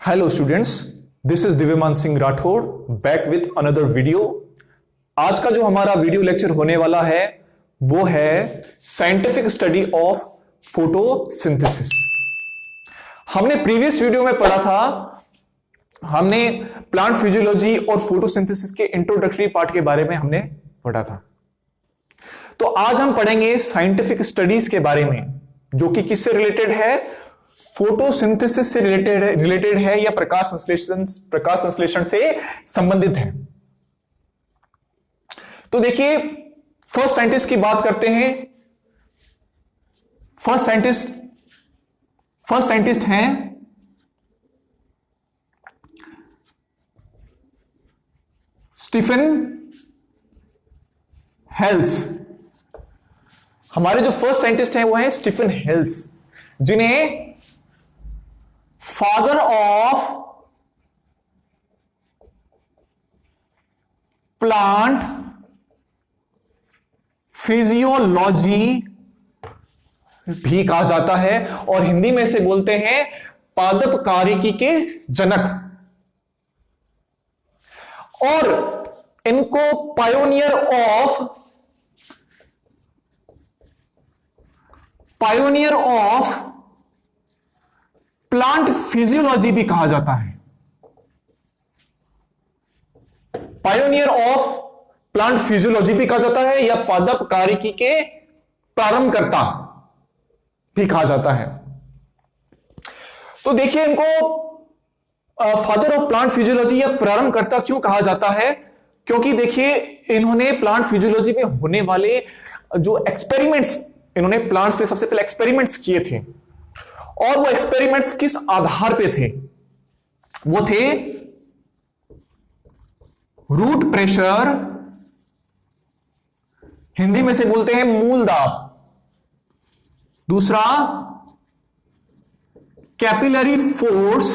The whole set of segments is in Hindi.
Hello students, this is Divyaman Singh Rathore back with another video. आज का जो हमारा वीडियो लेक्चर होने वाला है वो है साइंटिफिक स्टडी ऑफ फोटोसिंथेसिस। हमने प्रीवियस वीडियो में पढ़ा था, हमने प्लांट फिजियोलॉजी और फोटोसिंथेसिस के इंट्रोडक्टरी पार्ट के बारे में हमने पढ़ा था। तो आज हम पढ़ेंगे साइंटिफिक स्टडीज के बारे में, जो कि किससे रिलेटेड है? फोटोसिंथेसिस से रिलेटेड है या प्रकाश संश्लेषण से संबंधित है। तो देखिए, फर्स्ट साइंटिस्ट की बात करते हैं। फर्स्ट साइंटिस्ट हैं स्टीफन हेल्स। हमारे जो फर्स्ट साइंटिस्ट हैं वो है स्टीफन हेल्स, जिन्हें फादर ऑफ प्लांट फिजियोलॉजी भी कहा जाता है और हिंदी में से बोलते हैं पादपकारिकी के जनक। और इनको पायोनियर ऑफ प्लांट फिजियोलॉजी भी कहा जाता है। पायोनियर ऑफ प्लांट फिजियोलॉजी भी कहा जाता है या पादपकारिकी के प्रारंभकर्ता भी कहा जाता है। तो देखिए, इनको फादर ऑफ प्लांट फिजियोलॉजी या प्रारंभकर्ता क्यों कहा जाता है? क्योंकि देखिए, इन्होंने प्लांट फिजियोलॉजी में होने वाले जो एक्सपेरिमेंट्स, इन्होंने प्लांट्स पे सबसे पहले एक्सपेरिमेंट्स किए थे। और वो एक्सपेरिमेंट्स किस आधार पे थे? वो थे रूट प्रेशर, हिंदी में से बोलते हैं मूल दाब। दूसरा कैपिलरी फोर्स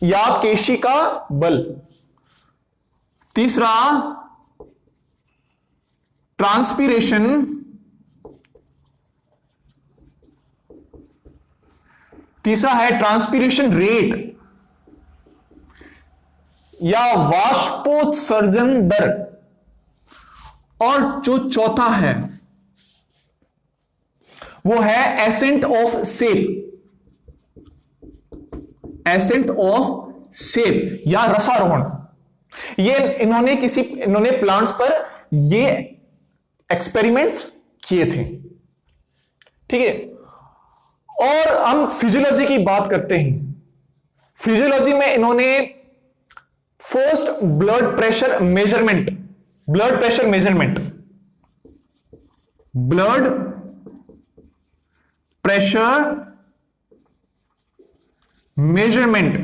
या केशिका बल। तीसरा ट्रांसपीरेशन रेट या वाष्पोत्सर्जन दर। और जो चौथा है वो है एसेंट ऑफ शेप या रसारोहण। ये इन्होंने प्लांट्स पर ये एक्सपेरिमेंट्स किए थे। ठीक है, और हम फिजियोलॉजी की बात करते हैं। फिजियोलॉजी में इन्होंने फर्स्ट ब्लड प्रेशर मेजरमेंट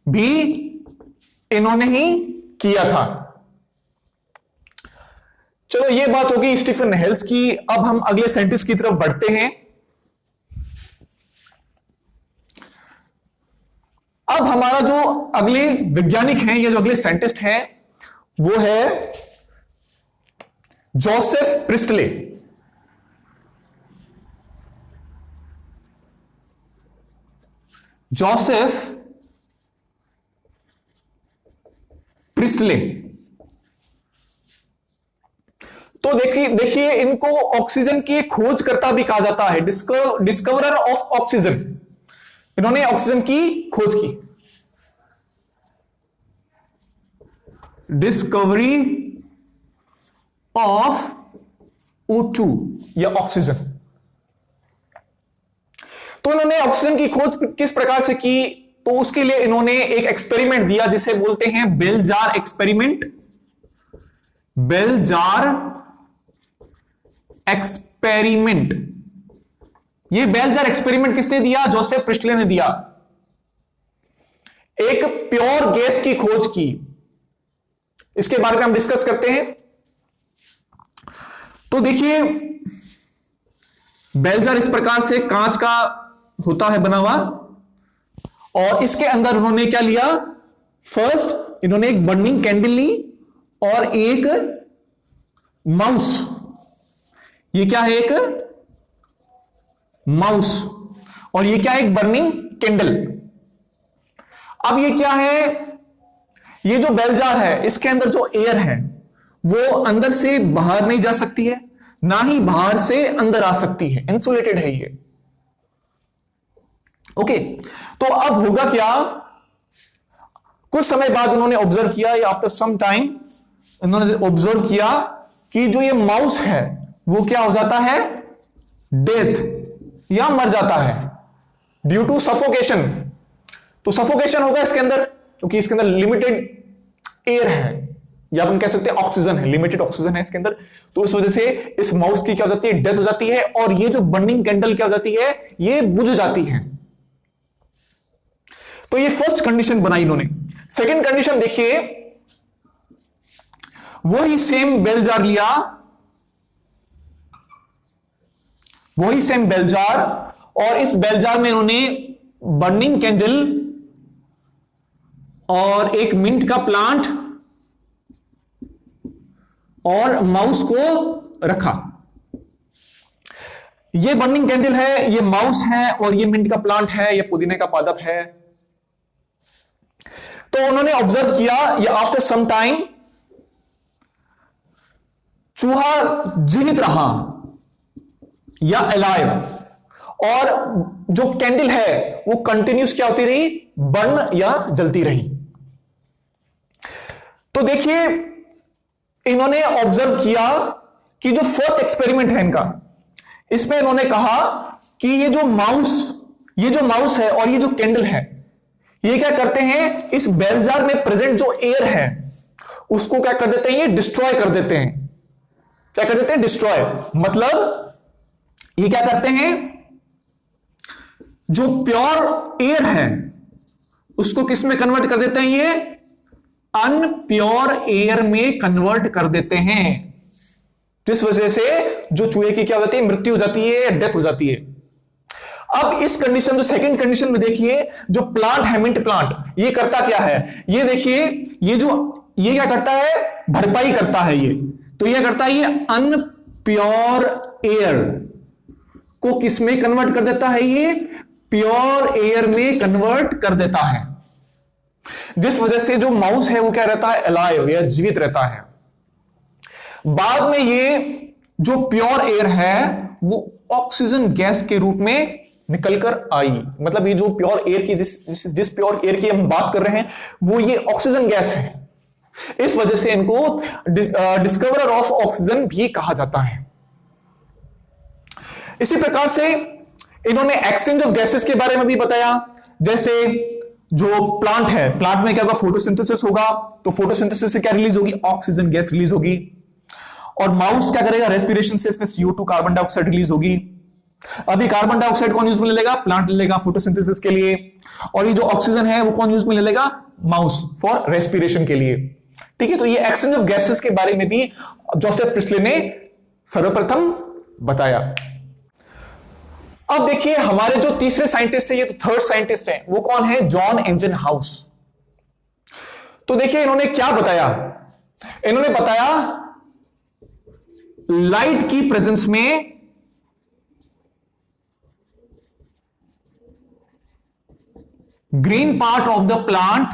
भी इन्होंने ही किया था। चलो, ये बात होगी स्टीफन हेल्स की। अब हम अगले साइंटिस्ट की तरफ बढ़ते हैं। अब हमारा जो अगले वैज्ञानिक हैं या जो अगले साइंटिस्ट हैं वो है जोसेफ प्रिस्टले। तो देखिए, इनको ऑक्सीजन की खोजकर्ता भी कहा जाता है, डिस्कवरर ऑफ ऑक्सीजन। इन्होंने ऑक्सीजन की खोज की, डिस्कवरी ऑफ O2 या ऑक्सीजन। तो इन्होंने ऑक्सीजन की खोज किस प्रकार से की? तो उसके लिए इन्होंने एक एक्सपेरिमेंट दिया जिसे बोलते हैं बेल जार एक्सपेरिमेंट। ये बेल जार एक्सपेरिमेंट किसने दिया? जोसेफ प्रिस्टले ने दिया। एक प्योर गैस की खोज की। इसके बारे में हम डिस्कस करते हैं। तो देखिए, बेल जार इस प्रकार से कांच का होता है बना हुआ, और इसके अंदर उन्होंने क्या लिया? फर्स्ट इन्होंने एक बर्निंग कैंडल ली और एक माउस। ये क्या है? एक माउस। और ये क्या है, एक बर्निंग कैंडल। अब ये क्या है, ये जो बेल जार है इसके अंदर जो एयर है वो अंदर से बाहर नहीं जा सकती है, ना ही बाहर से अंदर आ सकती है, इंसुलेटेड है ये। ओके, तो अब होगा क्या, कुछ समय बाद उन्होंने ऑब्जर्व किया, या आफ्टर सम टाइम उन्होंने ऑब्जर्व किया कि जो ये माउस है वो क्या हो जाता है, डेथ या मर जाता है ड्यू टू सफोकेशन। तो सफोकेशन होगा इसके अंदर क्योंकि इसके अंदर लिमिटेड एयर है, या अपन कह सकते हैं ऑक्सीजन है, लिमिटेड ऑक्सीजन है इसके अंदर। तो उस वजह से इस माउस की क्या हो जाती है, डेथ हो जाती है, और ये जो बर्निंग कैंडल क्या हो जाती है, ये बुझ जाती है। तो ये फर्स्ट कंडीशन बनाई इन्होंने। सेकंड कंडीशन देखिए, वही सेम बेल जार लिया, वही सेम बेल जार, और इस बेल जार में इन्होंने बर्निंग कैंडल और एक मिंट का प्लांट और माउस को रखा। ये बर्निंग कैंडल है, ये माउस है, और ये मिंट का प्लांट है, ये पुदीने का पादप है। तो उन्होंने ऑब्जर्व किया, ये आफ्टर सम टाइम चूहा जीवित रहा या अलाइव, और जो कैंडल है वो कंटिन्यूस क्या होती रही, बर्न या जलती रही। तो देखिए इन्होंने ऑब्जर्व किया कि जो फर्स्ट एक्सपेरिमेंट है इनका, इसमें इन्होंने कहा कि ये जो माउस है और ये जो कैंडल है, ये क्या करते हैं, इस बेल जार में प्रेजेंट जो एयर है उसको क्या कर देते हैं, ये डिस्ट्रॉय कर देते हैं। क्या कर देते हैं, डिस्ट्रॉय। मतलब ये क्या करते हैं, जो प्योर एयर है उसको किस में कन्वर्ट कर देते हैं, ये अनप्योर एयर में कन्वर्ट कर देते हैं, जिस वजह से जो चूहे की क्या हो जाती है, मृत्यु हो जाती है, डेथ हो जाती है। अब इस कंडीशन, जो सेकंड कंडीशन में देखिए, जो प्लांट है, मिंट प्लांट, ये करता क्या है, ये देखिए, ये क्या करता है, भरपाई करता है ये। तो ये करता है, ये अनप्योर एयर को किस में कन्वर्ट कर देता है, ये प्योर एयर में कन्वर्ट कर देता है, जिस वजह से जो माउस है वो क्या रहता है, अलाइव या जीवित रहता है। बाद में ये जो प्योर एयर है वो ऑक्सीजन गैस के रूप में निकलकर आई। मतलब ये जो प्योर एयर की जिस प्योर एयर की हम बात कर रहे हैं वो ये ऑक्सीजन गैस है। इस वजह से इनको डिस्कवरर ऑफ ऑक्सीजन भी कहा जाता है। इसी प्रकार से इन्होंने एक्सचेंज ऑफ गैसेस के बारे में भी बताया। जैसे जो प्लांट है, प्लांट में क्या होगा, फोटोसिंथेसिस होगा, तो फोटोसिंथेसिस से क्या रिलीज होगी, ऑक्सीजन गैस रिलीज होगी। और माउस क्या करेगा, रेस्पिरेशन से इसमें CO2 कार्बन डाइऑक्साइड रिलीज होगी। अभी कार्बन डाइऑक्साइड कौन यूज में ले लेगा, प्लांट ले लेगा फोटोसिंथेसिस के लिए, और ये जो ऑक्सीजन है वो कौन यूज में ले लेगा, माउस फॉर रेस्पिरेशन के लिए। ठीक है, तो ये एक्सचेंज ऑफ गैसेस के बारे में भी जोसेफ प्रिस्टले ने सर्वप्रथम बताया। अब देखिए हमारे जो तीसरे साइंटिस्ट है, ये तो थर्ड साइंटिस्ट है, वो कौन है, जॉन एंजनहाउस। तो देखिए इन्होंने क्या बताया, इन्होंने बताया लाइट की प्रेजेंस में green part of the plant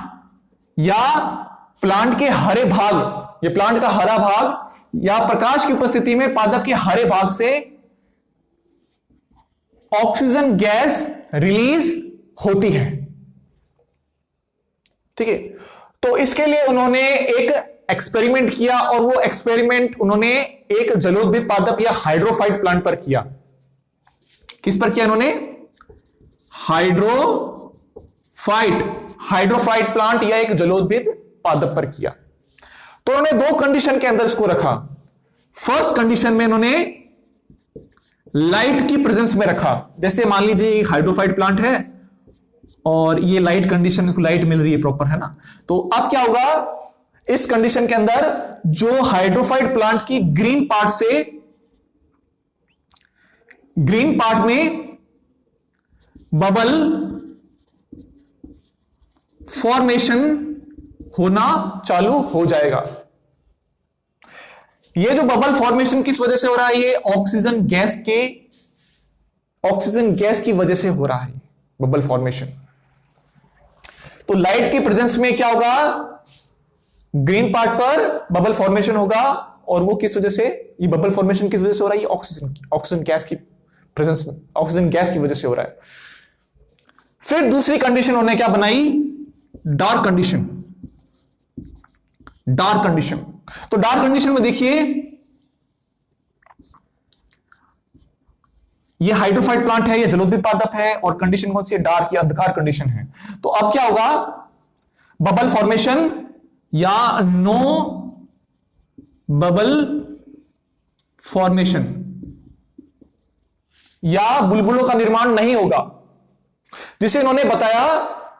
या प्लांट के हरे भाग, ये प्लांट का हरा भाग या प्रकाश की उपस्थिति में पादप के हरे भाग से ऑक्सीजन गैस रिलीज होती है। ठीक है, तो इसके लिए उन्होंने एक एक्सपेरिमेंट किया, और वो एक्सपेरिमेंट उन्होंने एक जलोदभिद पादप या हाइड्रोफाइट प्लांट पर किया। किस पर किया इन्होंने, हाइड्रोफाइट प्लांट या एक जलोदभिद पादप पर किया। तो उन्होंने दो कंडीशन के अंदर इसको रखा। फर्स्ट कंडीशन में उन्होंने लाइट की प्रेजेंस में रखा। जैसे मान लीजिए एक हाइड्रोफाइट प्लांट है और ये लाइट कंडीशन, इसको लाइट मिल रही है प्रॉपर, है ना। तो अब क्या होगा, इस कंडीशन के अंदर जो हाइड्रोफाइट प्लांट की ग्रीन पार्ट में बबल फॉर्मेशन होना चालू हो जाएगा। ये जो बबल फॉर्मेशन किस वजह से हो रहा है, ये ऑक्सीजन गैस के ऑक्सीजन गैस की वजह से हो रहा है बबल फॉर्मेशन। तो लाइट की प्रेजेंस में क्या होगा, ग्रीन पार्ट पर बबल फॉर्मेशन होगा, और वो किस वजह से, ये बबल फॉर्मेशन किस वजह से हो रहा है, ऑक्सीजन गैस की प्रेजेंस में, ऑक्सीजन गैस की वजह से हो रहा है। फिर दूसरी कंडीशन उन्होंने क्या बनाई, डार्क कंडीशन। डार्क कंडीशन, तो डार्क कंडीशन में देखिए ये हाइड्रोफाइट प्लांट है, ये जलोदीप पादप है, और कंडीशन कौन सी है, डार्क या अंधकार कंडीशन है। तो अब क्या होगा, बबल फॉर्मेशन या नो बबल फॉर्मेशन, या बुलबुलों का निर्माण नहीं होगा, जिसे इन्होंने बताया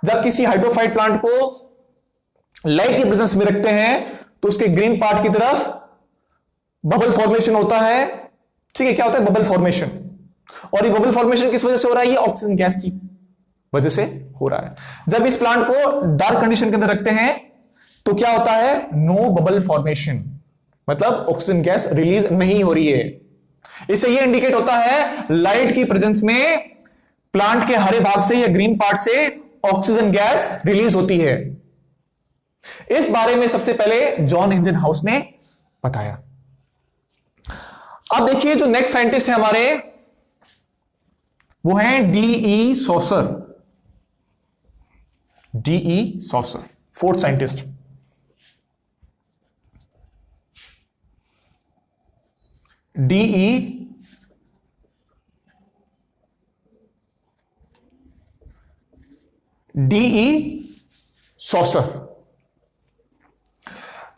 जब किसी हाइड्रोफाइट प्लांट को लाइट की प्रेजेंस में रखते हैं तो उसके ग्रीन पार्ट की तरफ बबल फॉर्मेशन होता है। ठीक है, क्या होता है, बबल फॉर्मेशन। और ये बबल फॉर्मेशन किस वजह से हो रहा है, ये ऑक्सीजन गैस की वजह से हो रहा है। जब इस प्लांट को डार्क कंडीशन के अंदर रखते हैं तो क्या होता है, नो बबल फॉर्मेशन, मतलब ऑक्सीजन गैस रिलीज नहीं हो रही है। इससे ये इंडिकेट होता है लाइट की प्रेजेंस में प्लांट के हरे भाग से या ग्रीन पार्ट से ऑक्सीजन गैस रिलीज होती है। इस बारे में सबसे पहले जॉन इंजनहाउस ने बताया। अब देखिए जो नेक्स्ट साइंटिस्ट है हमारे, वो हैं de Saussure. De Saussure, fourth scientist. De Saussure.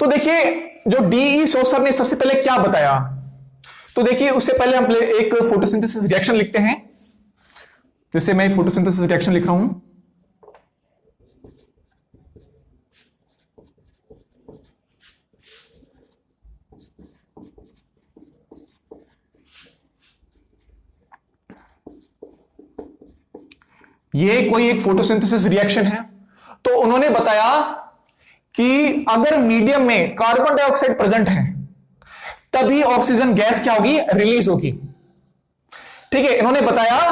तो देखिए जो डीई सॉसर ने सबसे पहले क्या बताया, तो देखिए उससे पहले हम एक फोटोसिंथेसिस रिएक्शन लिखते हैं। जैसे मैं फोटोसिंथेसिस रिएक्शन लिख रहा हूं, ये कोई एक फोटोसिंथेसिस रिएक्शन है। तो उन्होंने बताया कि अगर मीडियम में कार्बन डाइऑक्साइड प्रेजेंट है तभी ऑक्सीजन गैस क्या होगी, रिलीज होगी। ठीक है, इन्होंने बताया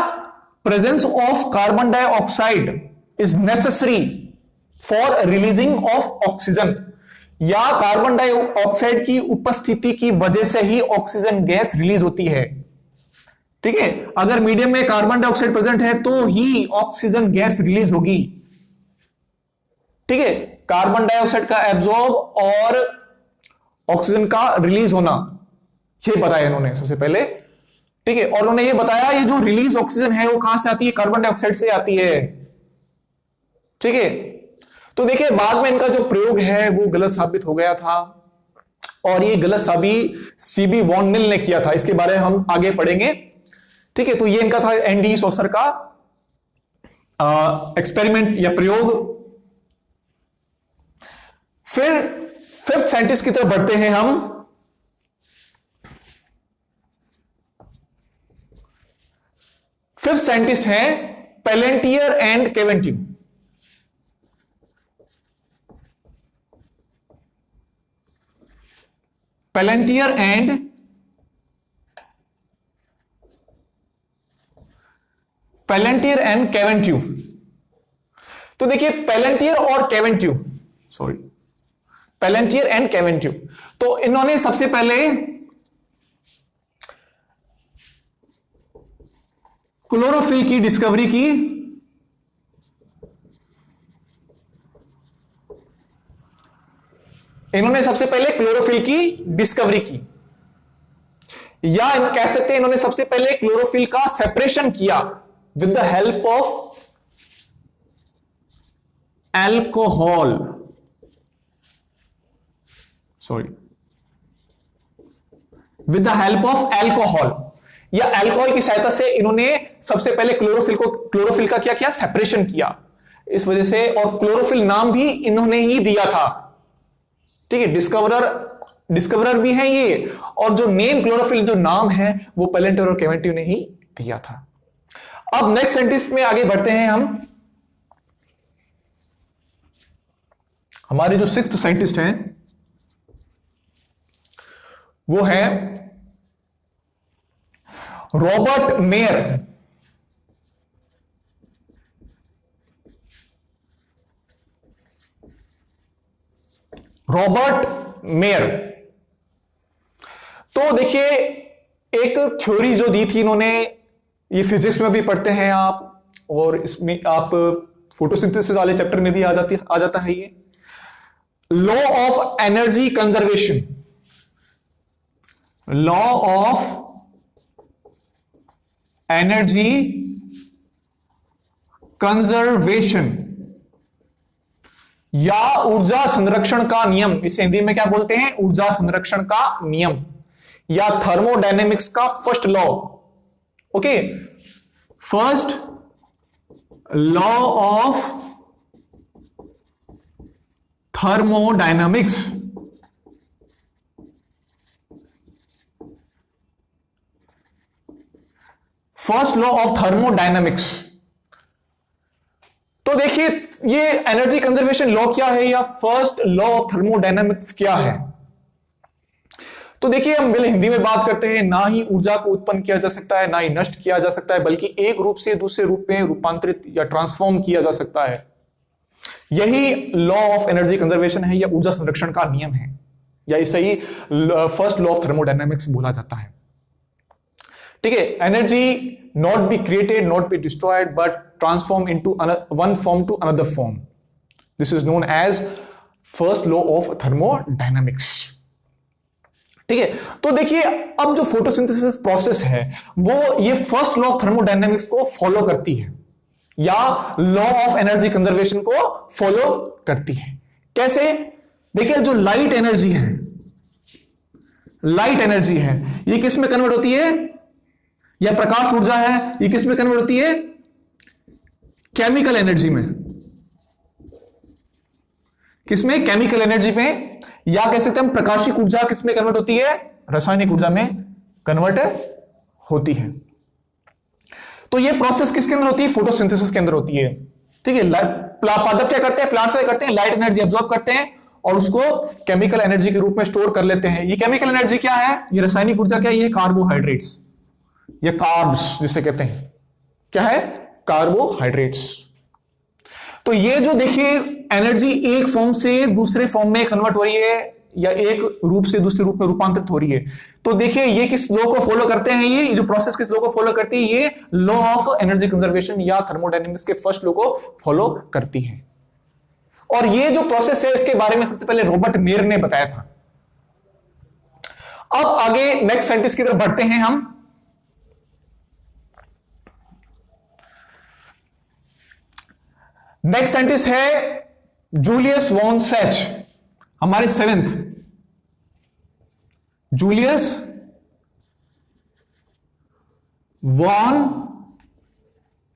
presence of carbon dioxide is necessary for releasing of oxygen, या कार्बन डाइऑक्साइड की उपस्थिति की वजह से ही ऑक्सीजन गैस रिलीज होती है। ठीक है, अगर मीडियम में कार्बन डाइऑक्साइड प्रेजेंट है तो ही ऑक्सीजन गैस रिलीज होगी। ठीक है, कार्बन डाइऑक्साइड का एब्जॉर्ब और ऑक्सीजन का रिलीज होना, ये बताया इन्होंने सबसे पहले। ठीक है, और उन्होंने ये बताया ये जो रिलीज ऑक्सीजन है वो कहां से आती है, कार्बन डाइऑक्साइड से आती है। ठीक है, तो देखिए बाद में इनका जो प्रयोग है वो गलत साबित हो गया था, और ये गलत साबित सीबी वॉन मिल ने किया था। इसके बारे में हम आगे पढ़ेंगे। ठीक है, तो ये इनका था एनडी सॉसर का एक्सपेरिमेंट या प्रयोग। फिर फिफ्थ साइंटिस्ट की तरफ बढ़ते हैं हम। फिफ्थ साइंटिस्ट हैं पेलेंटियर एंड केवेंट्यू। पेलेंटियर एंड केवेंट्यू। तो देखिए पेलेंटियर और केवेंट्यू, पेलेंटियर एंड केवेंट्यू, तो इन्होंने सबसे पहले क्लोरोफिल की डिस्कवरी की। इन्होंने सबसे पहले क्लोरोफिल की डिस्कवरी की, या कह सकते हैं इन्होंने सबसे पहले क्लोरोफिल का सेपरेशन किया with the help of alcohol. With the help of alcohol, या अल्कोहल की सहायता से इन्होंने सबसे पहले क्लोरोफिल का क्या किया, सेपरेशन किया। इस वजह से, और क्लोरोफिल नाम भी इन्होंने ही दिया था। ठीक है, डिस्कवरर भी है ये, और जो नेम क्लोरोफिल जो नाम है वो पेलेंटियर और केवेंट्यू ने ही दिया था। अब नेक्स्ट साइंटिस्ट में आगे बढ़ते हैं हम। हमारे जो सिक्स्थ साइंटिस्ट हैं वो है रॉबर्ट मेयर। Robert mayor. तो देखिए एक थ्योरी जो दी थी इन्होंने, ये फिजिक्स में भी पढ़ते हैं आप, और इसमें आप फोटोसिंथेसिस वाले चैप्टर में भी आ जाता है ये law of energy conservation. Law of energy conservation या ऊर्जा संरक्षण का नियम, इसे हिंदी में क्या बोलते हैं, ऊर्जा संरक्षण का नियम, या थर्मोडायनेमिक्स का first law. Okay, first law of thermodynamics. First law of thermodynamics. तो देखिए ये एनर्जी कंजर्वेशन लॉ क्या है या फर्स्ट लॉ ऑफ थर्मोडायनेमिक्स क्या है। तो देखिए हम पहले हिंदी में बात करते हैं, ना ही ऊर्जा को उत्पन्न किया जा सकता है, ना ही नष्ट किया जा सकता है, बल्कि एक रूप से दूसरे रूप में रूपांतरित या ट्रांसफॉर्म किया जा सकता है। यही लॉ ऑफ एनर्जी कंजर्वेशन है या ऊर्जा संरक्षण का नियम है, या इसे ही फर्स्ट लॉ ऑफ थर्मोडायनेमिक्स बोला जाता है। ठीक है, energy not be created, not be destroyed, but transform into one form to another form. This is known as first law of thermodynamics. ठीक है, तो देखिए अब जो फोटोसिंथेसिस प्रोसेस है वो ये फर्स्ट लॉ ऑफ थर्मोडायनेमिक्स को फॉलो करती है या लॉ ऑफ एनर्जी कंजर्वेशन को फॉलो करती है। कैसे? देखिए जो लाइट एनर्जी है, लाइट एनर्जी है, ये किस में कन्वर्ट होती है, या प्रकाश ऊर्जा है, ये किस में कन्वर्ट होती है, केमिकल एनर्जी में। किसमें? केमिकल एनर्जी में, या कह सकते हैं हम प्रकाशिक ऊर्जा किस में कन्वर्ट होती है, रासायनिक ऊर्जा में कन्वर्ट होती है। तो ये प्रोसेस किसके अंदर होती है, फोटोसिंथेसिस के अंदर होती है। ठीक है, पादप क्या करते हैं, प्लांट्स क्या करते हैं, लाइट एनर्जी एब्जॉर्ब करते हैं और उसको केमिकल एनर्जी के रूप में स्टोर कर लेते हैं। ये केमिकल एनर्जी क्या है, ये रासायनिक ऊर्जा क्या है, ये कार्बोहाइड्रेट्स या कार्ब्स जिसे कहते हैं, क्या है, कार्बोहाइड्रेट्स। तो ये जो देखिए एनर्जी एक फॉर्म से दूसरे फॉर्म में कन्वर्ट हो रही है या एक रूप से दूसरे रूप में रूपांतरित हो रही है। तो देखिए ये किस लॉ को फॉलो करते हैं, ये जो प्रोसेस किस लॉ को फॉलो करती है, ये लॉ ऑफ एनर्जी कंजर्वेशन या थर्मोडायनेमिक्स के फर्स्ट लॉ को फॉलो करती है। और ये जो प्रोसेस है इसके बारे में सबसे पहले रॉबर्ट मेयर ने बताया था। अब आगे नेक्स्ट साइंटिस्ट की तरफ बढ़ते हैं हम। नेक्स्ट साइंटिस्ट है जूलियस वॉन सैच, हमारे seventh, Julius von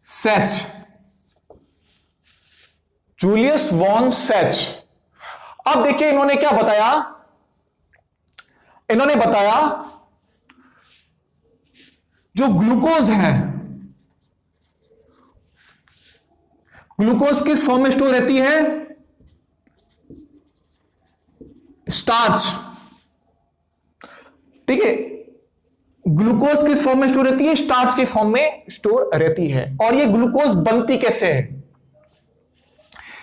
Sachs. Julius von Sachs. अब देखिए इन्होंने क्या बताया, इन्होंने बताया जो ग्लूकोज है, ग्लूकोज किस फॉर्म में स्टोर रहती है, स्टार्च। ठीक है, ग्लूकोज किस फॉर्म में स्टोर रहती है, स्टार्च के फॉर्म में स्टोर रहती है। और ये ग्लूकोज बनती कैसे है,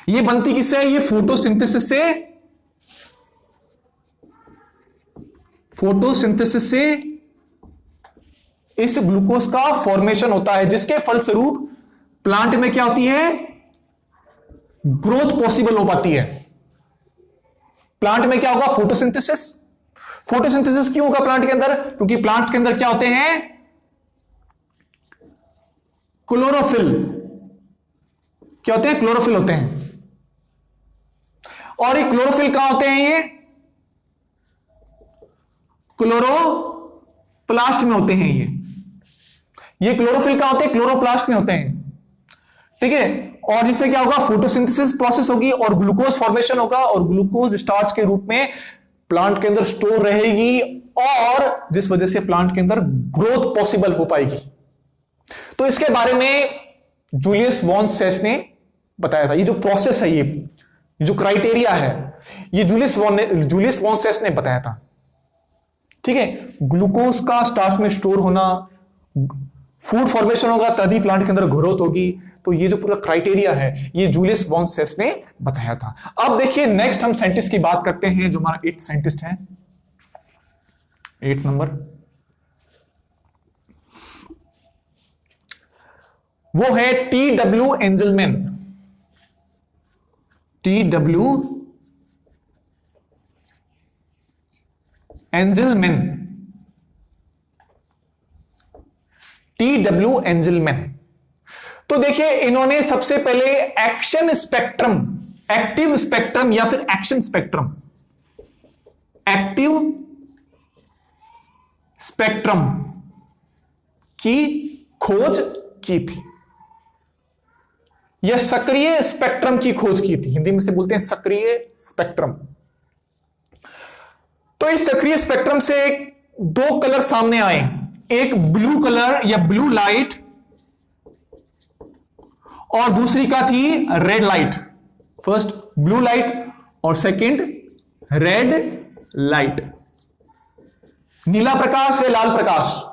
ये बनती किससे है, ये फोटोसिंथेसिस से, फोटोसिंथेसिस से इस ग्लूकोज का फॉर्मेशन होता है, जिसके फलस्वरूप प्लांट में क्या होती है, ग्रोथ पॉसिबल हो पाती है। प्लांट में क्या होगा, फोटोसिंथेसिस। फोटोसिंथेसिस क्यों होगा प्लांट के अंदर, क्योंकि प्लांट्स के अंदर क्या होते हैं, क्लोरोफिल। क्या होते हैं, क्लोरोफिल होते हैं। और ये क्लोरोफिल कहां होते हैं, ये क्लोरोप्लास्ट में होते हैं। ये क्लोरोफिल कहां होते हैं, क्लोरोप्लास्ट में होते हैं। ठीक है, और इससे क्या होगा, फोटोसिंथेसिस प्रोसेस होगी और ग्लूकोज फॉर्मेशन होगा, और ग्लूकोज स्टार्च के रूप में प्लांट के अंदर स्टोर रहेगी, और जिस वजह से प्लांट के अंदर ग्रोथ पॉसिबल हो पाएगी। तो इसके बारे में जूलियस वॉन सैच ने बताया था। ये जो प्रोसेस है, ये जो क्राइटेरिया है, ये जूलियस वॉन सैच ने बताया था। ठीक है, ग्लूकोज का स्टार्च में स्टोर होना, फूड फॉर्मेशन होगा तभी प्लांट के अंदर ग्रोथ होगी। तो ये जो पूरा क्राइटेरिया है ये जूलियस वॉन सेस ने बताया था। अब देखिए नेक्स्ट हम साइंटिस्ट की बात करते हैं, जो हमारा 8th साइंटिस्ट है, 8 नंबर, वो है टी.डब्ल्यू. एंजलमैन। टी.डब्ल्यू. एंजलमैन। टी.डब्ल्यू. एंजलमैन। तो देखिए इन्होंने सबसे पहले एक्शन स्पेक्ट्रम, एक्टिव स्पेक्ट्रम या फिर एक्शन स्पेक्ट्रम, एक्टिव स्पेक्ट्रम की खोज की थी, यह सक्रिय स्पेक्ट्रम की खोज की थी। हिंदी में से बोलते हैं सक्रिय स्पेक्ट्रम। तो इस सक्रिय स्पेक्ट्रम से 2 कलर सामने आए, एक ब्लू कलर या ब्लू लाइट और दूसरी का थी red light. First blue light और सेकंड रेड लाइट, नीला प्रकाश या लाल प्रकाश।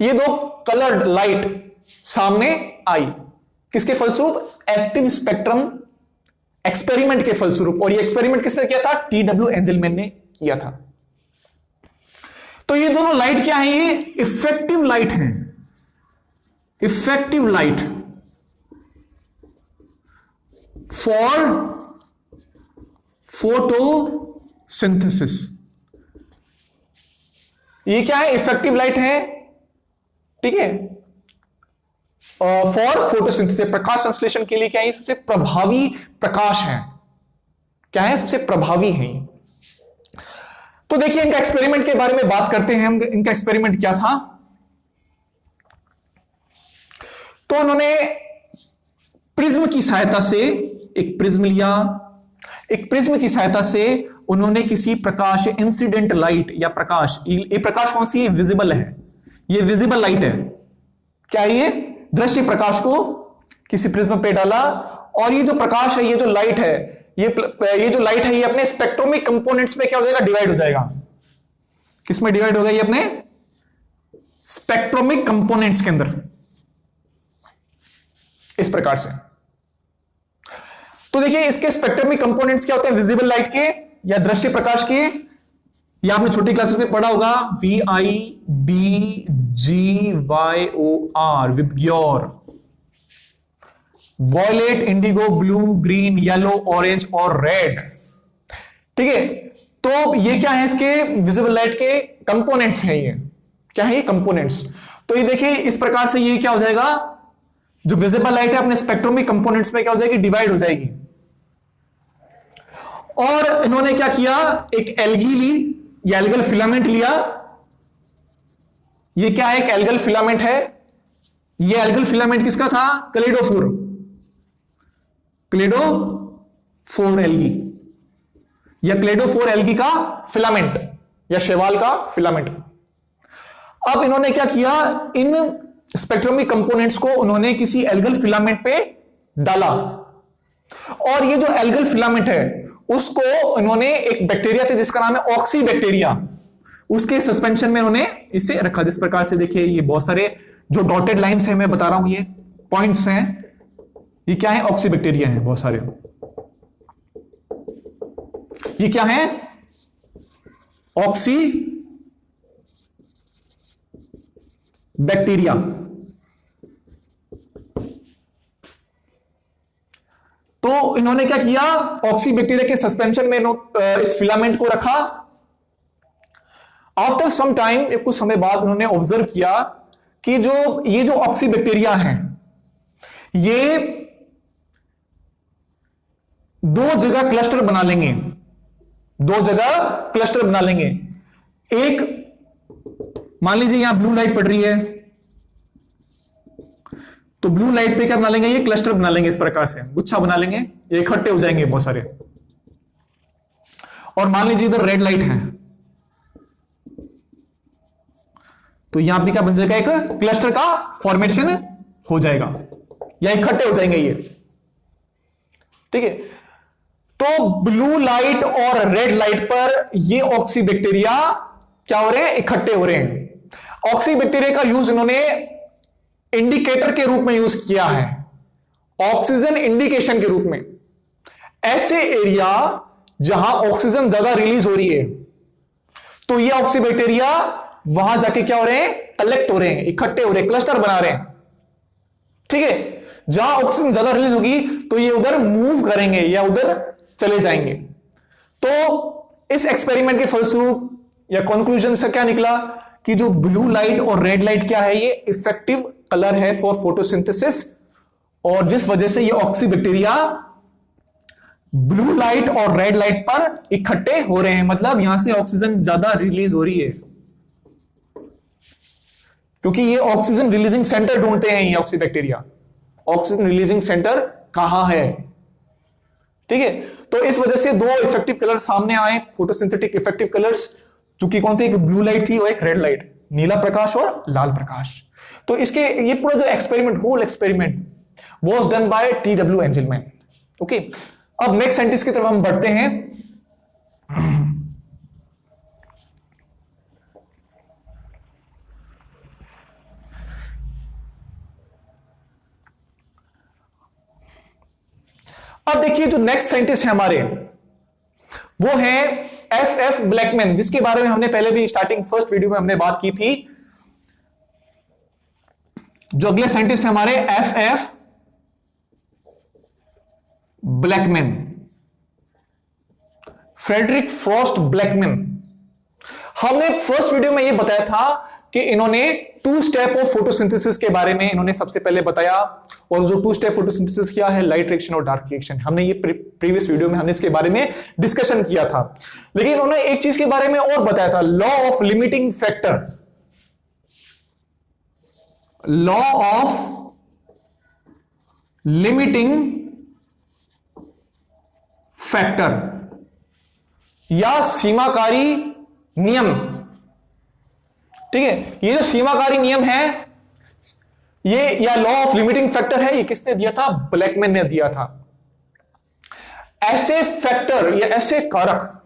ये 2 कलर्ड लाइट सामने आई, किसके फलस्वरूप? एक्टिव स्पेक्ट्रम एक्सपेरिमेंट के फलस्वरूप। और ये एक्सपेरिमेंट किसने किया था? टी.डब्ल्यू. एंजलमैन ने किया था। तो ये दोनों लाइट क्या है? ये इफेक्टिव लाइट हैं, इफेक्टिव लाइट फॉर फोटोसिंथेसिस। ये क्या है? इफेक्टिव लाइट है, ठीक है, फॉर फोटोसिंथेसिस, प्रकाश संश्लेषण के लिए क्या है? सबसे प्रभावी प्रकाश है। क्या है? सबसे प्रभावी है। तो देखिए इनका एक्सपेरिमेंट के बारे में बात करते हैं हम। इनका एक्सपेरिमेंट क्या था? तो उन्होंने प्रिज्म की सहायता से, एक प्रिज्म लिया, एक प्रिज्म की सहायता से उन्होंने किसी प्रकाश, इंसिडेंट लाइट या प्रकाश, ये प्रकाश कौन सी है? विजिबल है, ये विजिबल लाइट है। क्या है ये? दृश्य प्रकाश को किसी प्रिज्म पे डाला और ये जो प्रकाश है, ये जो लाइट है, ये जो लाइट है ये अपने स्पेक्ट्रोमिक कंपोनेंट्स में क्या हो जाएगा? डिवाइड हो जाएगा। किसमें डिवाइड होगा? ये अपने स्पेक्ट्रोमिक कंपोनेंट्स के अंदर, इस प्रकार से। तो देखिए इसके स्पेक्ट्रोमिक कंपोनेंट्स क्या होते हैं? विजिबल लाइट के या दृश्य प्रकाश के। ये आपने छोटी क्लासेस में पढ़ा होगा, VIBGYOR, VIBGYOR. Violet, indigo, blue, green, yellow, orange और रेड, ठीक है। तो ये क्या है? इसके विजिबल लाइट के कंपोनेंट्स हैं। ये क्या है? ये कंपोनेंट्स। तो ये देखिए इस प्रकार से ये क्या हो जाएगा? जो विजिबल लाइट है अपने स्पेक्ट्रोमिक कंपोनेंट्स में क्या हो जाएगी? डिवाइड हो जाएगी। और इन्होंने क्या किया? एक एल्गी ली, या एल्गल फिलामेंट लिया। ये क्या है? एक एल्गल फिलामेंट है। ये एल्गल फिलामेंट किसका था? क्लेडोफोर, क्लेडोफोर एल्गी या क्लेडोफोर एल्गी का फिलामेंट या शैवाल का फिलामेंट। अब इन्होंने क्या किया? इन स्पेक्ट्रोमिक कंपोनेंट्स को उन्होंने किसी एल्गल फिलामेंट पे डाला और ये जो एल्गल फिलामेंट है उसको इन्होंने, एक बैक्टीरिया थे जिसका नाम है ऑक्सी बैक्टीरिया, उसके सस्पेंशन में इन्होंने इसे रखा। जिस प्रकार से देखिए ये बहुत सारे जो डॉटेड लाइंस हैं, मैं बता रहा हूं, ये पॉइंट्स हैं, ये क्या है? ऑक्सी बैक्टीरिया हैं बहुत सारे। ये क्या है? Oxy bacteria. तो इन्होंने क्या किया? ऑक्सी बैक्टीरिया के सस्पेंशन में इस फिलामेंट को रखा। आफ्टर सम टाइम, कुछ समय बाद उन्होंने ऑब्जर्व किया कि ये जो ऑक्सी बैक्टीरिया हैं, ये 2 जगह क्लस्टर बना लेंगे, 2 जगह क्लस्टर बना लेंगे। एक, मान लीजिए यहां ब्लू लाइट पड़ रही है, तो ब्लू लाइट पे क्या बना लेंगे? ये क्लस्टर बना लेंगे, इस प्रकार से गुच्छा बना लेंगे, ये इकट्ठे हो जाएंगे बहुत सारे। और मान लीजिए इधर रेड लाइट है, तो यहां पे क्या बन जाएगा? एक क्लस्टर का फॉर्मेशन हो जाएगा या इकट्ठे हो जाएंगे ये, ठीक है। तो ब्लू लाइट और रेड लाइट पर ये ऑक्सी बैक्टीरिया क्या हो रहे हैं? इकट्ठे हो रहे हैं। ऑक्सी बैक्टीरिया का यूज इन्होंने इंडिकेटर के रूप में यूज किया है, ऑक्सीजन इंडिकेशन के रूप में। ऐसे एरिया जहां ऑक्सीजन ज्यादा रिलीज हो रही है, तो ये ऑक्सीबैक्टीरिया वहां जाके क्या हो रहे हैं, कलेक्ट हो रहे हैं, इकट्ठे हो रहे हैं, क्लस्टर बना रहे हैं। ठीक है, जहां ऑक्सीजन ज्यादा रिलीज होगी तो ये उधर मूव करेंगे या उधर चले जाएंगे। तो इस एक्सपेरिमेंट के फलस्वरूप या कंक्लूजन से क्या निकला कि जो ब्लू लाइट और रेड लाइट क्या है, ये इफेक्टिव कलर है फॉर फोटोसिंथेसिस, और जिस वजह से ये ऑक्सीबैक्टीरिया ब्लू लाइट और रेड लाइट पर इकट्ठे हो रहे हैं, मतलब यहां से ऑक्सीजन ज्यादा रिलीज हो रही है, क्योंकि ये ऑक्सीजन रिलीजिंग सेंटर ढूंढते हैं। ये ऑक्सीबैक्टीरिया ऑक्सीजन रिलीजिंग सेंटर कहां है, ठीक है। तो इस वजह से दो इफेक्टिव कलर सामने आए, फोटोसिंथेटिक इफेक्टिव कलर्स, जो कि कौन थे, एक ब्लू लाइट थी और एक रेड लाइट, नीला प्रकाश और लाल प्रकाश। तो इसके ये पूरा जो experiment, whole experiment was done by TW Engelmann. Okay, अब नेक्स्ट साइंटिस्ट की तरफ हम बढ़ते हैं। अब देखिए जो नेक्स्ट साइंटिस्ट है हमारे, वो है FF ब्लैकमैन, जिसके बारे में हमने पहले भी स्टार्टिंग फर्स्ट वीडियो में हमने बात की थी। जो अगले साइंटिस्ट है हमारे FF Blackman, Frederick Frost Blackman. हमने फर्स्ट वीडियो में यह बताया था कि इन्होंने 2 स्टेप ऑफ फोटोसिंथेसिस के बारे में इन्होंने सबसे पहले बताया, और जो 2 स्टेप फोटोसिंथेसिस क्या है, लाइट रिएक्शन और डार्क रिएक्शन। हमने ये प्रीवियस वीडियो में हमने इसके बारे में डिस्कशन किया था। लेकिन इन्होंने एक चीज के बारे में और बताया था, law of limiting factor, law of limiting factor या सीमाकारी नियम। ठीक है, ये जो सीमाकारी नियम है, ये या लॉ ऑफ लिमिटिंग फैक्टर है, ये किसने दिया था, ब्लैकमैन ने दिया था। ऐसे फैक्टर या ऐसे कारक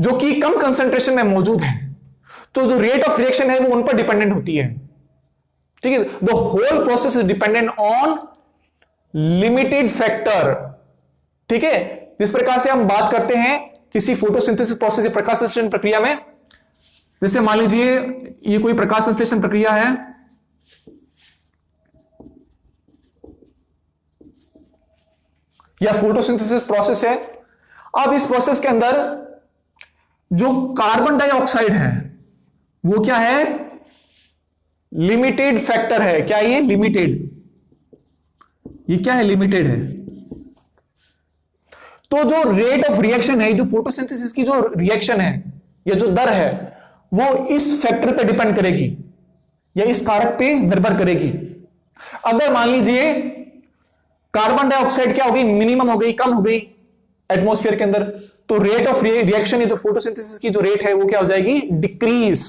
जो कि कम कंसंट्रेशन में मौजूद है, तो जो रेट ऑफ रिएक्शन है वो उन पर डिपेंडेंट होती है। ठीक है, the whole process is dependent on limited factor. ठीक है, जिस प्रकार से हम बात करते हैं किसी फोटोसिंथेसिस प्रोसेस या प्रकाश संश्लेषण प्रक्रिया में, जैसे मान लीजिए ये कोई प्रकाश संश्लेषण प्रक्रिया है, या फोटोसिंथेसिस प्रोसेस है। अब इस प्रोसेस के अंदर जो कार्बन डाइऑक्साइड है वो क्या है, लिमिटेड फैक्टर है। क्या ये लिमिटेड, ये क्या है, लिमिटेड है। तो जो रेट ऑफ रिएक्शन है, जो फोटोसिंथेसिस की जो रिएक्शन है या जो दर है, वो इस फैक्टर पे डिपेंड करेगी या इस कारक पे निर्भर करेगी। अगर मान लीजिए कार्बन डाइऑक्साइड क्या हो गई, मिनिमम हो गई, कम हो गई एटमॉस्फेयर के अंदर, तो रेट ऑफ रिएक्शन, ये जो फोटोसिंथेसिस की जो रेट है वो क्या हो जाएगी, डिक्रीज।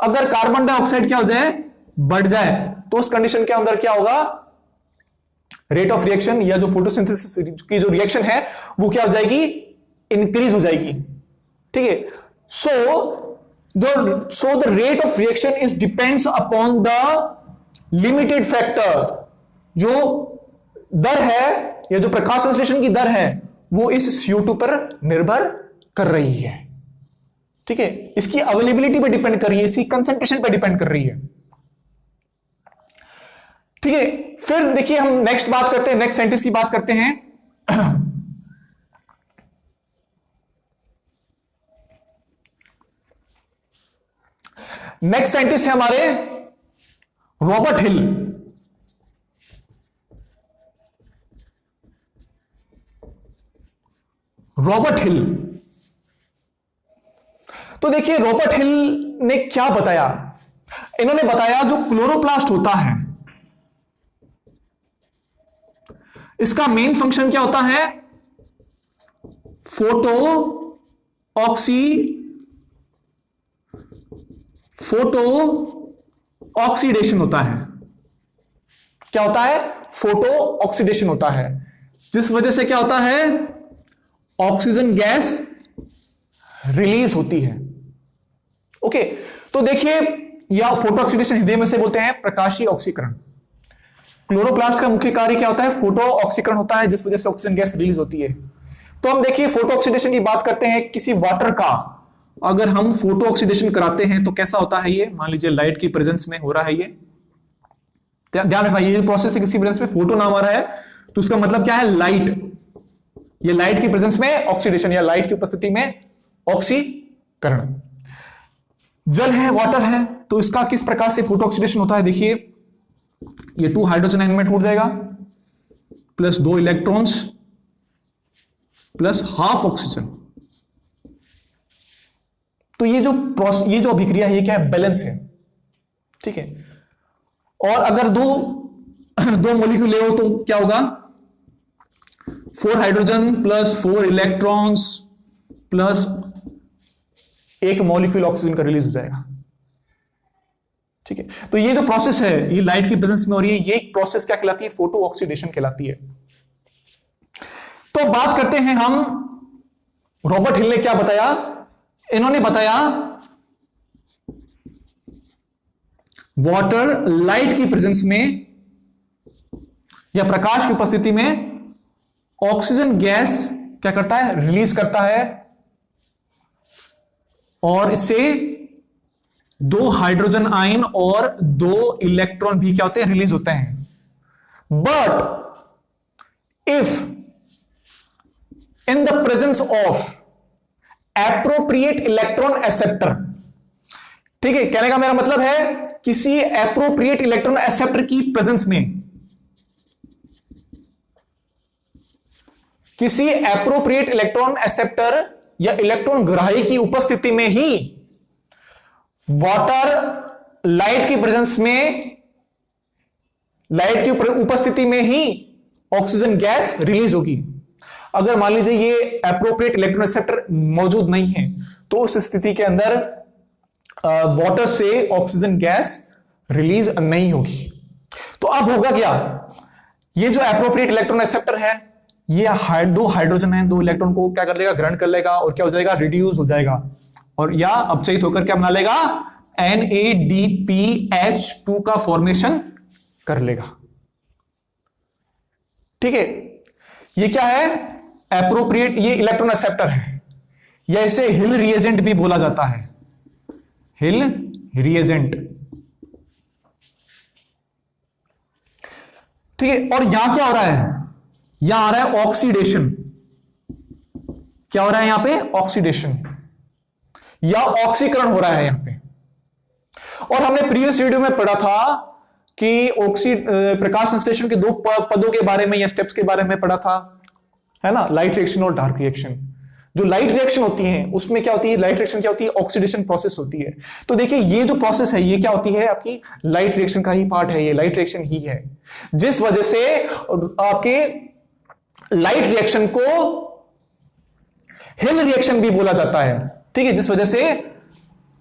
अगर कार्बन डाइऑक्साइड क्या हो जाए, बढ़ जाए, तो उस कंडीशन के अंदर क्या होगा, रेट ऑफ रिएक्शन या जो फोटोसिंथेसिस की जो रिएक्शन है वो क्या हो जाएगी, इंक्रीज हो जाएगी। ठीक है, so the rate of reaction is depends upon the limited factor. जो दर है या जो प्रकाश संश्लेषण की दर है वो इस CO2 पर निर्भर कर रही है। ठीक है, इसकी अवेलेबिलिटी पर डिपेंड कर रही है, इसकी कंसंट्रेशन पर डिपेंड कर रही है। ठीक है, फिर देखिए हम नेक्स्ट बात करते हैं, नेक्स्ट साइंटिस्ट की बात करते हैं। नेक्स्ट साइंटिस्ट है हमारे रॉबर्ट हिल। रॉबर्ट हिल, तो देखिए रॉबर्ट हिल ने क्या बताया, इन्होंने बताया जो क्लोरोप्लास्ट होता है, इसका मेन फंक्शन क्या होता है, फोटो ऑक्सीडेशन होता है। क्या होता है, फोटो ऑक्सीडेशन होता है, जिस वजह से क्या होता है, ऑक्सीजन गैस रिलीज होती है। ओके, तो देखिए या फोटो ऑक्सीडेशन हिंदी में से बोलते हैं प्रकाशीय ऑक्सीकरण। क्लोरोप्लास्ट का मुख्य कार्य क्या होता है? फोटो ऑक्सीकरण होता है, जिस वजह से ऑक्सीजन गैस रिलीज होती है। तो हम देखिए फोटो ऑक्सीडेशन की बात करते हैं। किसी वाटर का अगर हम फोटो ऑक्सीडेशन कराते हैं तो कैसा होता है ये? मान लीजिए लाइट की प्रेजेंस में हो रहा है ये, ध्यान रखना ये प्रोसेस है, किसी प्रेजेंस में फोटो नाम आ रहा है तो उसका मतलब क्या है? लाइट। ये लाइट की प्रेजेंस में ऑक्सीडेशन या लाइट की उपस्थिति में ऑक्सीकरण। जल है, वाटर है, तो इसका किस प्रकार से फोटो ऑक्सीडेशन होता है? देखिए ये 2 हाइड्रोजन आयन में टूट जाएगा, plus 2 electrons plus half oxygen. तो ये जो अभिक्रिया है ये क्या है? बैलेंस है, ठीक है। और अगर दो मॉलिक्यूल ले हो तो क्या होगा? 4 hydrogen plus 4 electrons plus 1 molecule oxygen का रिलीज हो जाएगा, ठीक है। तो ये जो प्रोसेस है ये लाइट की प्रेजेंस में हो रही है, ये प्रोसेस क्या कहलाती है? फोटो ऑक्सीडेशन कहलाती है। तो बात करते हैं हम, रॉबर्ट हिल ने क्या बताया? इन्होंने बताया वाटर लाइट की प्रेजेंस में या प्रकाश की उपस्थिति में ऑक्सीजन गैस क्या करता है? रिलीज करता है, और इससे 2 हाइड्रोजन आयन और 2 इलेक्ट्रॉन भी क्या होते हैं? रिलीज होते हैं। But if in the presence of appropriate electron acceptor, ठीक है, कहने का मेरा मतलब है किसी एप्रोप्रिएट इलेक्ट्रॉन एक्सेप्टर की प्रेजेंस में, किसी एप्रोप्रिएट इलेक्ट्रॉन एक्सेप्टर या इलेक्ट्रॉन ग्राही की उपस्थिति में ही वाटर लाइट की प्रेजेंस में, लाइट की उपस्थिति में ही ऑक्सीजन गैस रिलीज होगी। अगर मान लीजिए ये एप्रोप्रिएट इलेक्ट्रॉन एक्सेप्टर मौजूद नहीं है तो उस स्थिति के अंदर वाटर से ऑक्सीजन गैस रिलीज नहीं होगी। तो अब होगा क्या? ये जो एप्रोप्रिएट इलेक्ट्रॉन एक्सेप्टर है ये 2 हाइड्रोजन है, 2 इलेक्ट्रॉन को क्या कर लेगा? ग्रहण कर लेगा, और क्या हो जाएगा? रिड्यूस हो जाएगा, और या अपचयित होकर क्या बना लेगा? NADPH2 का फॉर्मेशन कर लेगा, ठीक है। ये क्या है? एप्रोप्रिएट, ये इलेक्ट्रॉन एक्सेप्टर है, या इसे हिल रिएजेंट भी बोला जाता है, हिल रिएजेंट, ठीक है। और यहां क्या हो रहा है? यहां आ रहा है ऑक्सीडेशन। क्या हो रहा है यहां पे? ऑक्सीडेशन या ऑक्सीकरण हो रहा है यहां पे। और हमने प्रीवियस वीडियो में पढ़ा था कि प्रकाश संश्लेषण के 2 पदों के बारे में या स्टेप्स के बारे में पढ़ा था, है ना? लाइट रिएक्शन और डार्क रिएक्शन। जो लाइट रिएक्शन होती है उसमें क्या होती है? लाइट रिएक्शन क्या होती है? ऑक्सीडेशन प्रोसेस होती है। तो देखिए ये जो प्रोसेस है ये क्या होती है? आपकी लाइट रिएक्शन का ही पार्ट है, ये लाइट रिएक्शन ही है, जिस वजह से आपके लाइट रिएक्शन को हिल रिएक्शन भी बोला जाता है, ठीक है। जिस वजह से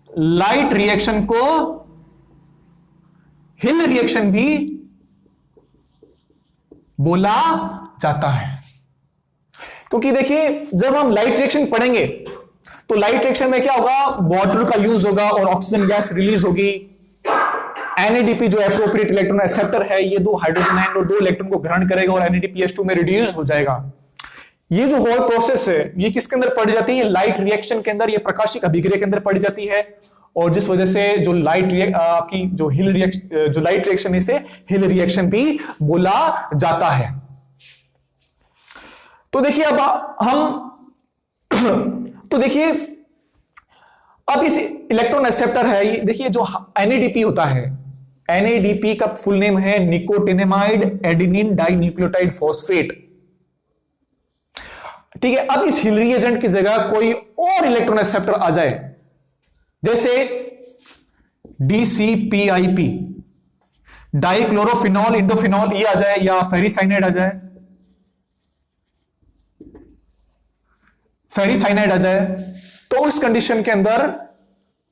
लाइट रिएक्शन को हिल रिएक्शन भी बोला जाता है। क्योंकि देखिए जब हम लाइट रिएक्शन पढ़ेंगे तो लाइट रिएक्शन में क्या होगा? वाटर का यूज होगा और ऑक्सीजन गैस रिलीज होगी। NADP जो एप्रोप्रिएट इलेक्ट्रॉन एक्सेप्टर है ये 2 हाइड्रोजन आयन और 2 इलेक्ट्रॉन को ग्रहण करेगा और NADPH2 में रिड्यूस हो जाएगा। ये जो होल प्रोसेस है ये किसके अंदर पड़ जाती है? लाइट रिएक्शन के अंदर, ये प्रकाशिक अभिक्रिया के अंदर पड़ जाती है, और जिस वजह से जो आपकी जो लाइट रिएक्शन है इसे हिल रिएक्शन भी बोला जाता है। तो देखिए अब तो देखिए अब इस इलेक्ट्रॉन एक्सेप्टर है, ये देखिए जो NADP होता है, NADP का फुल नेम है निकोटिनेमाइड एडेनिन डाइन्यूक्लियोटाइड फॉस्फेट, ठीक है। अब इस हिल रिएजेंट की जगह कोई और इलेक्ट्रॉन एक्सेप्टर आ जाए, जैसे DCPIP डाइक्लोरोफिनॉल इंडोफिनॉल ये आ जाए, या फेरिसाइनाइड आ जाए, फेरिसाइनाइड आ जाए, तो उस कंडीशन के अंदर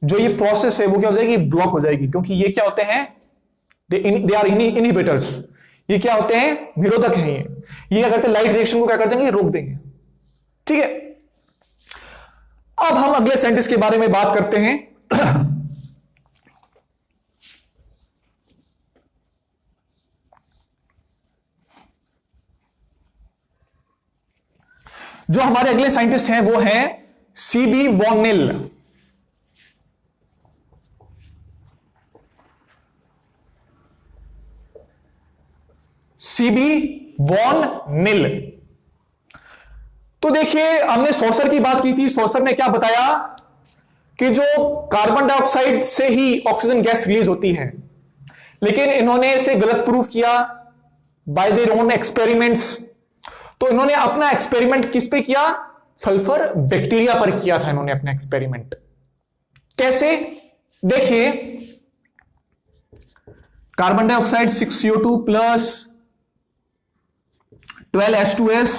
जो ये प्रोसेस है वो क्या हो जाएगी? ब्लॉक हो जाएगी। क्योंकि ये क्या होते हैं? They are inhibitors. ये क्या होते हैं? निरोधक हैं। ये क्या करते हैं? लाइट रिएक्शन को क्या कर देंगे? रोक देंगे, ठीक है। अब हम अगले साइंटिस्ट के बारे में बात करते हैं। जो हमारे अगले साइंटिस्ट हैं वो हैं सीबी वॉर्नेल। सीबी वॉर्नेल। तो देखिए, हमने सॉसर की बात की थी। सॉसर ने क्या बताया कि जो कार्बन डाइऑक्साइड से ही ऑक्सीजन गैस रिलीज होती है, लेकिन इन्होंने इसे गलत प्रूफ किया बाय देयर ओन एक्सपेरिमेंट्स। तो इन्होंने अपना एक्सपेरिमेंट किस पे किया? सल्फर बैक्टीरिया पर किया था इन्होंने अपना एक्सपेरिमेंट। कैसे? देखिए, carbon dioxide 6CO2 plus 12H2S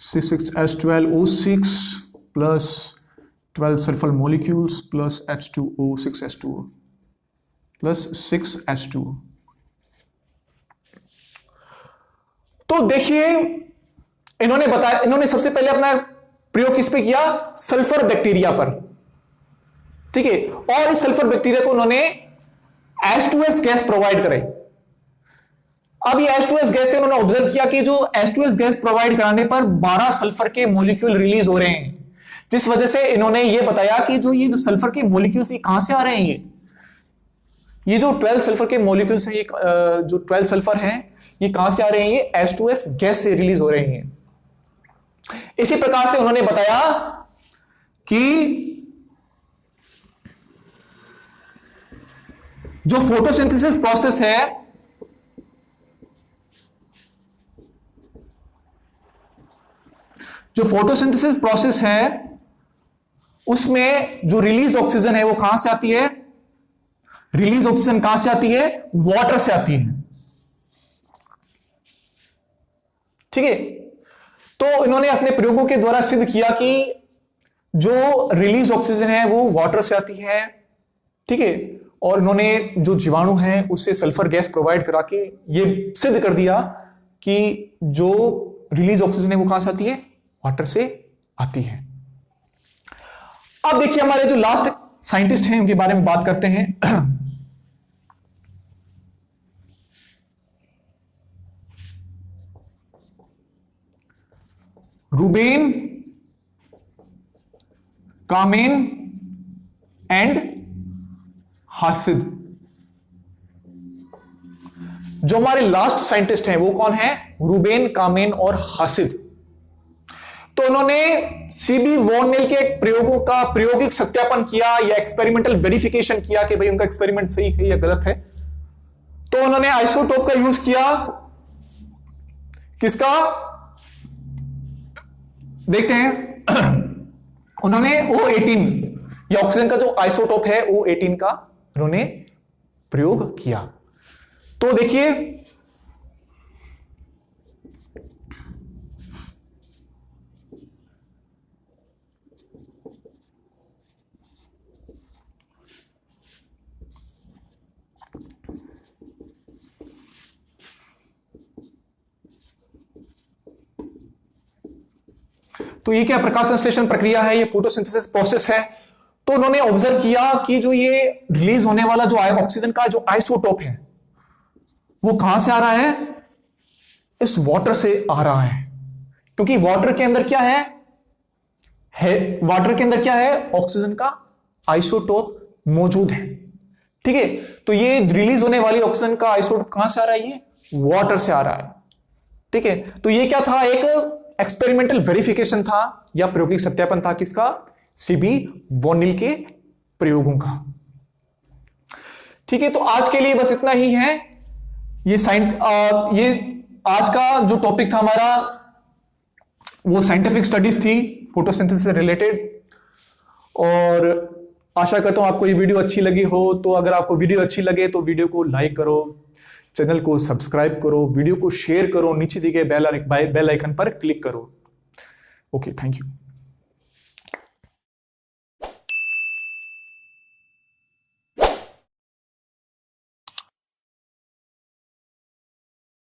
6H12O6 plus 12 sulfur molecules plus H2O 6H2O plus 6H2O। तो देखिए, इन्होंने सबसे पहले अपना प्रयोग किस पे किया? सल्फर बैक्टीरिया पर, ठीक है। और इस सल्फर बैक्टीरिया को उन्होंने H2S गैस प्रोवाइड कराई। अब ये H2S गैस से उन्होंने ऑब्जर्व किया कि जो H2S गैस प्रोवाइड कराने पर 12 सल्फर के मॉलिक्यूल रिलीज हो रहे हैं, जिस वजह से इन्होंने ये बताया कि ये जो सल्फर के मॉलिक्यूल्स ये कहां से आ रहे हैं? ये जो 12 सल्फर के मॉलिक्यूल्स हैं, ये जो 12 सल्फर हैं, ये कहां से आ रहे हैं? ये H2S गैस से रिलीज हो रहे हैं। इसी प्रकार से उन्होंने बताया कि जो फोटोसिंथेसिस प्रोसेस है, जो फोटोसिंथेसिस प्रोसेस है, उसमें जो रिलीज ऑक्सीजन है वो कहां से आती है? रिलीज ऑक्सीजन कहां से आती है? वाटर से आती है, ठीक है। तो इन्होंने अपने प्रयोगों के द्वारा सिद्ध किया कि जो रिलीज ऑक्सीजन है वो वाटर से आती है, ठीक है। और इन्होंने जो जीवाणु है उससे सल्फर गैस प्रोवाइड करा के ये सिद्ध कर दिया कि जो रिलीज ऑक्सीजन है वो कहां से आती है? वाटर से आती है। अब देखिए, हमारे जो लास्ट साइंटिस्ट हैं उनके बारे में बात करते हैं। Reuben Kamen and Hasid. जो हमारे लास्ट साइंटिस्ट हैं वो कौन है? रूबेन कामेन और हासिद। तो उन्होंने सीबी वॉर्नेल के प्रयोगों का प्रायोगिक सत्यापन किया या एक्सपेरिमेंटल वेरिफिकेशन किया कि भाई उनका एक्सपेरिमेंट सही है या गलत है। तो उन्होंने आइसोटोप का यूज किया। किसका? देखते हैं। उन्होंने O18 या ऑक्सीजन का जो आइसोटोप है O18 का उन्होंने प्रयोग किया। तो देखिए, तो ये क्या प्रकाश संश्लेषण प्रक्रिया है? ये फोटोसिंथेसिस प्रोसेस है। तो उन्होंने ऑब्जर्व किया कि जो ये रिलीज होने वाला जो ऑक्सीजन का जो आइसोटोप है वो कहां से आ रहा है? इस वाटर से आ रहा है, क्योंकि वाटर के अंदर क्या है? वाटर के अंदर क्या है? ऑक्सीजन का आइसोटोप मौजूद है, ठीक है। तो ये रिलीज होने वाली ऑक्सीजन का आइसोटोप कहां से आ रहा है? ये वाटर से आ रहा है, ठीक है। तो ये क्या था? एक एक्सपेरिमेंटल वेरिफिकेशन था या प्रायोगिक सत्यापन था। किसका? सीबी वॉर्नेल के प्रयोगों का, ठीक है। तो आज के लिए बस इतना ही है। ये आज का जो टॉपिक था हमारा वो साइंटिफिक स्टडीज थी फोटोसिंथेसिस से रिलेटेड। और आशा करता हूं आपको ये वीडियो अच्छी लगी हो। तो अगर आपको वीडियो अच्छी लगे तो वीडियो को लाइक करो, चैनल को सब्सक्राइब करो, वीडियो को शेयर करो, नीचे दिए गए बेल आइकन पर क्लिक करो। Okay, thank you.